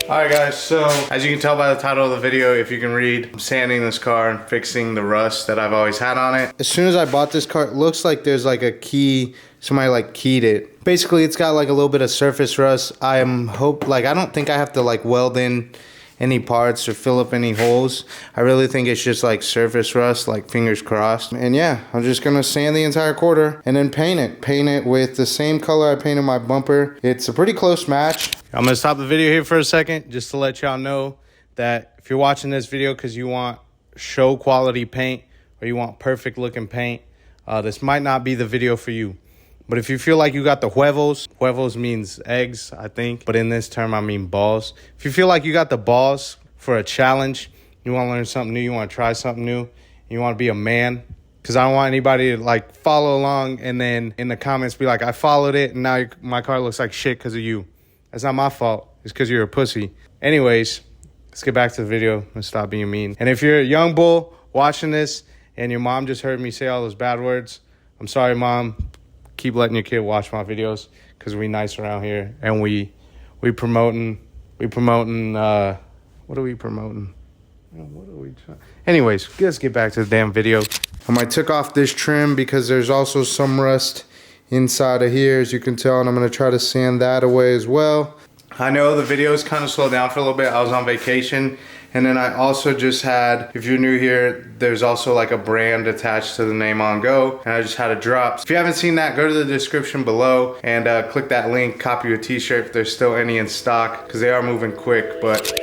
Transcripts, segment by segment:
Alright guys, so as you can tell by the title of the video, if you can read, I'm sanding this car and fixing the rust that I've always had on it. As soon as I bought this car, it looks like there's like a key, somebody like keyed it. Basically, it's got like a little bit of surface rust. I don't think I have to like weld in any parts or fill up any holes. I really think it's just like surface rust, like fingers crossed. And yeah, I'm just gonna sand the entire quarter and then paint it with the same color I painted my bumper. It's a pretty close match. I'm gonna stop the video here for a second just to let y'all know that if you're watching this video because you want show quality paint or you want perfect looking paint, this might not be the video for you. But if you feel like you got the huevos means eggs, I think. But in this term, I mean balls. If you feel like you got the balls for a challenge, you want to learn something new, you want to try something new, you want to be a man. Because I don't want anybody to like follow along and then in the comments be like, I followed it and now my car looks like shit because of you. That's not my fault. It's because you're a pussy. Anyways, let's get back to the video and stop being mean. And if you're a young bull watching this and your mom just heard me say all those bad words, I'm sorry, Mom. Keep letting your kid watch my videos because we nice around here and we promoting what are we promoting? What are we trying? Anyways, let's get back to the damn video. I took off this trim because there's also some rust inside of here, as you can tell, and I'm gonna try to sand that away as well. I know the videos kind of slowed down for a little bit. I was on vacation. And then I also just had, if you're new here, there's also like a brand attached to the name On Go, and I just had a drop. If you haven't seen that, go to the description below and click that link, copy a t-shirt if there's still any in stock, because they are moving quick, but.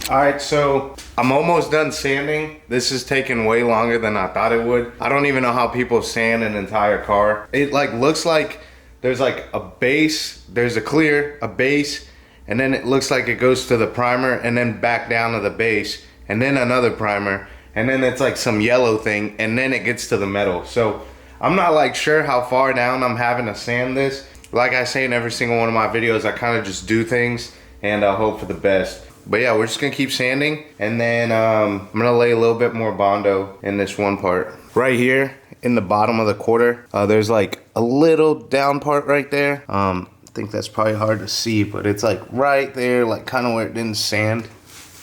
Alright, so I'm almost done sanding. This is taking way longer than I thought it would. I don't even know how people sand an entire car. It like looks like there's like a base, there's a clear, a base, and then it looks like it goes to the primer and then back down to the base and then another primer and then it's like some yellow thing and then it gets to the metal. So I'm not like sure how far down I'm having to sand this. Like I say in every single one of my videos, I kind of just do things and I hope for the best. But yeah, we're just gonna keep sanding and then I'm gonna lay a little bit more bondo in this one part. Right here in the bottom of the quarter, there's like a little down part right there. I think that's probably hard to see, but it's like right there, like kind of where it didn't sand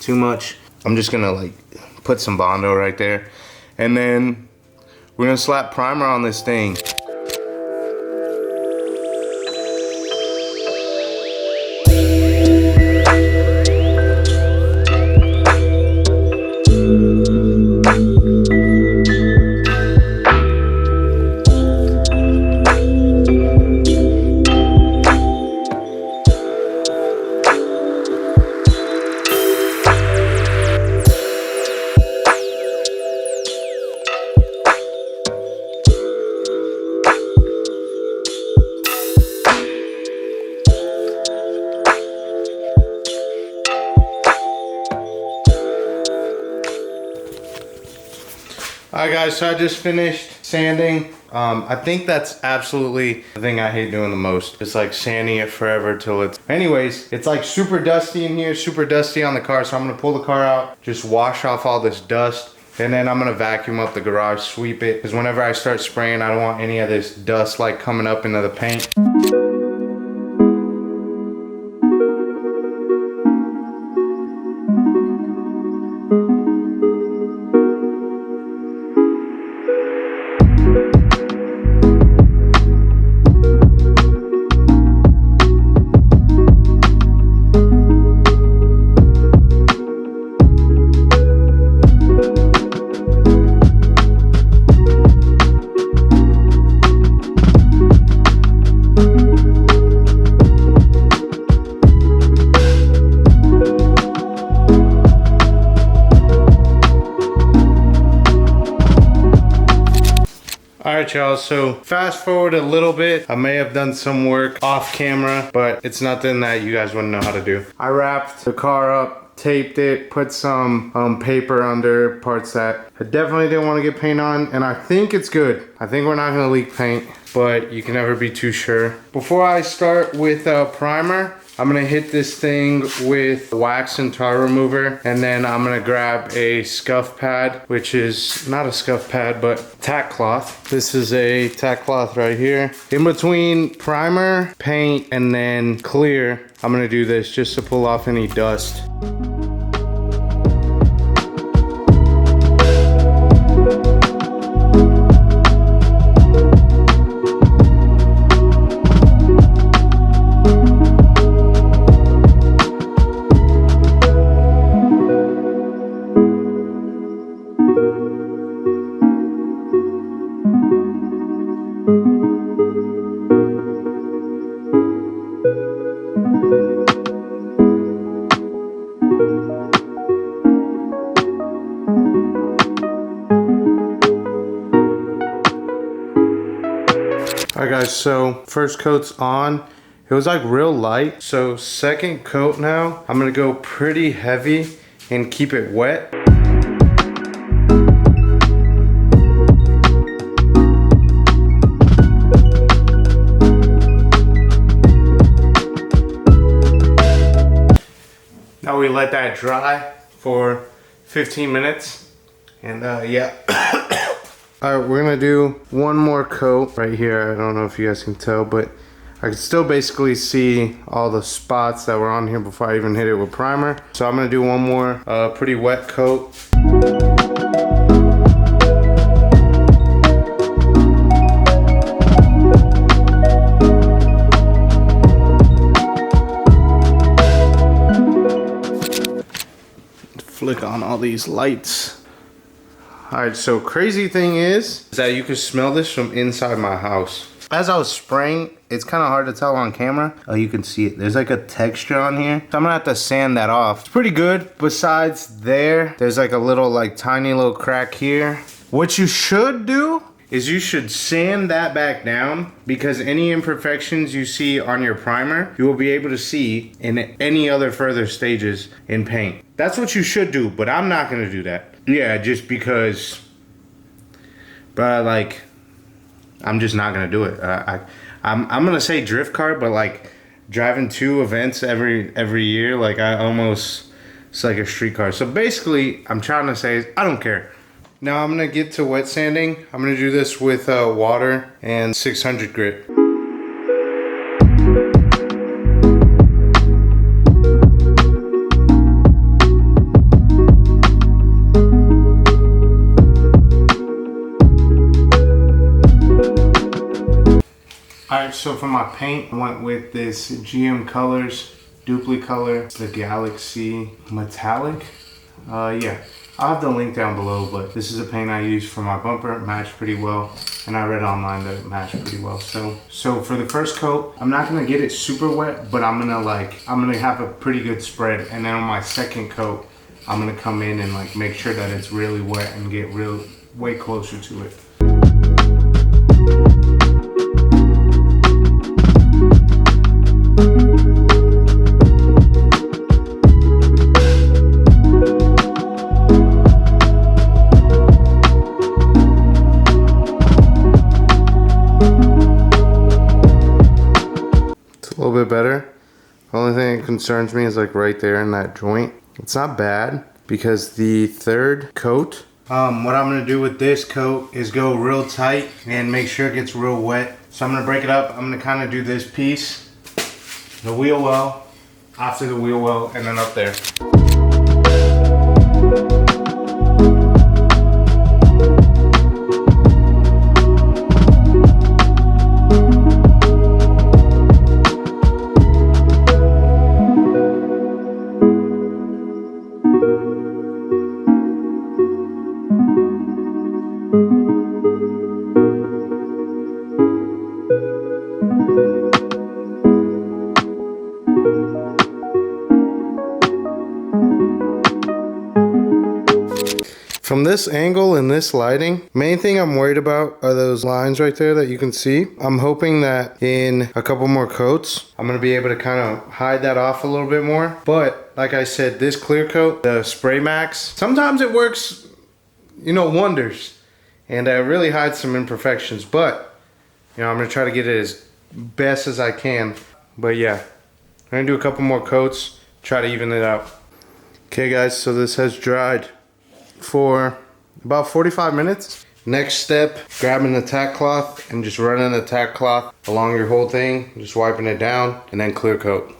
too much. I'm just gonna like put some bondo right there. And then we're gonna slap primer on this thing. Alright guys, so I just finished sanding. I think that's absolutely the thing I hate doing the most. It's like sanding it forever till it's... Anyways, it's like super dusty in here, super dusty on the car, so I'm gonna pull the car out, just wash off all this dust, and then I'm gonna vacuum up the garage, sweep it, because whenever I start spraying, I don't want any of this dust like coming up into the paint. Alright y'all, so fast forward a little bit. I may have done some work off camera, but it's nothing that you guys wouldn't know how to do. I wrapped the car up, taped it, put some paper under parts that I definitely didn't want to get paint on, and I think it's good. I think we're not gonna leak paint, but you can never be too sure. Before I start with primer, I'm gonna hit this thing with wax and tar remover, and then I'm gonna grab a scuff pad, which is not a scuff pad, but tack cloth. This is a tack cloth right here. In between primer, paint, and then clear, I'm gonna do this just to pull off any dust. Alright guys, so first coat's on. It was like real light. So second coat now, I'm gonna go pretty heavy and keep it wet. Now we let that dry for 15 minutes. And yeah. Alright, we're gonna do one more coat right here. I don't know if you guys can tell, but I can still basically see all the spots that were on here before I even hit it with primer. So I'm gonna do one more pretty wet coat. Flick on all these lights. Alright, so crazy thing is that you can smell this from inside my house. As I was spraying, it's kind of hard to tell on camera. Oh, you can see it. There's like a texture on here. So I'm gonna have to sand that off. It's pretty good. Besides there's like a little like tiny little crack here. What you should do is you should sand that back down, because any imperfections you see on your primer, you will be able to see in any other further stages in paint. That's what you should do, but I'm not gonna do that. Yeah, just because, but like, I'm just not gonna do it. I'm gonna say drift car, but like driving 2 events every year, like it's like a street car. So basically, I'm trying to say I don't care. Now I'm gonna get to wet sanding. I'm gonna do this with water and 600 grit. Alright, so for my paint, I went with this GM Colors Duplicolor, the Galaxy Metallic. Yeah, I'll have the link down below, but this is a paint I used for my bumper. It matched pretty well, and I read online that it matched pretty well. So for the first coat, I'm not gonna get it super wet, but I'm gonna have a pretty good spread. And then on my second coat, I'm gonna come in and like make sure that it's really wet and get way closer to it. A little bit better. The only thing that concerns me is like right there in that joint. It's not bad, because the third coat, what I'm gonna do with this coat is go real tight and make sure it gets real wet. So I'm gonna break it up. I'm gonna kind of do this piece, the wheel well, after the wheel well, and then up there. From this angle and this lighting, main thing I'm worried about are those lines right there that you can see. I'm hoping that in a couple more coats, I'm gonna be able to kind of hide that off a little bit more. But like I said, this clear coat, the Spray Max, sometimes it works, you know, wonders. And really hides some imperfections. But, you know, I'm gonna try to get it as best as I can. But yeah, I'm gonna do a couple more coats, try to even it out. Okay guys, so this has dried for about 45 minutes. Next step, grabbing a tack cloth and just running a tack cloth along your whole thing, just wiping it down, and then clear coat.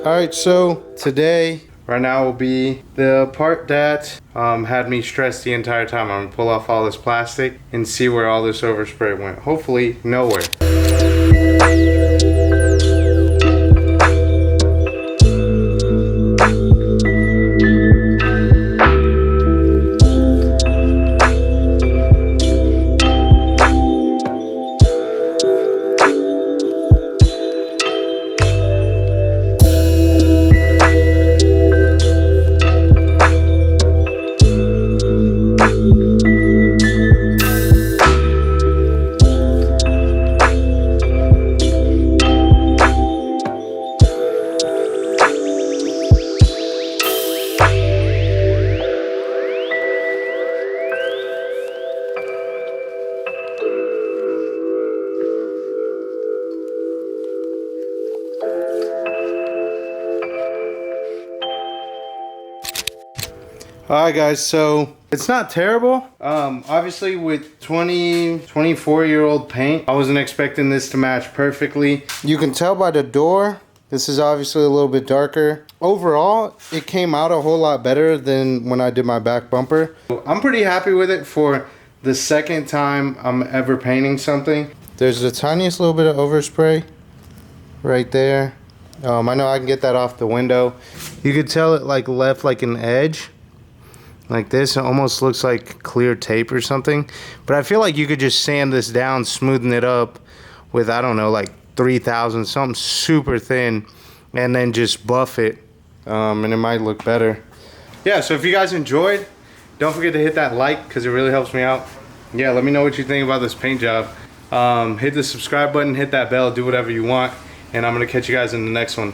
Alright, so today, right now will be the part that had me stressed the entire time. I'm gonna pull off all this plastic and see where all this overspray went. Hopefully, nowhere. Alright guys, so it's not terrible. Obviously with 24-year-old paint, I wasn't expecting this to match perfectly. You can tell by the door, this is obviously a little bit darker. Overall, it came out a whole lot better than when I did my back bumper. I'm pretty happy with it for the second time I'm ever painting something. There's the tiniest little bit of overspray right there. I know I can get that off the window. You could tell it like left like an edge. Like this, it almost looks like clear tape or something. But I feel like you could just sand this down, smoothen it up with, I don't know, like 3000, something super thin, and then just buff it, and it might look better. Yeah, so if you guys enjoyed, don't forget to hit that like, because it really helps me out. Yeah, let me know what you think about this paint job. Hit the subscribe button, hit that bell, do whatever you want, and I'm going to catch you guys in the next one.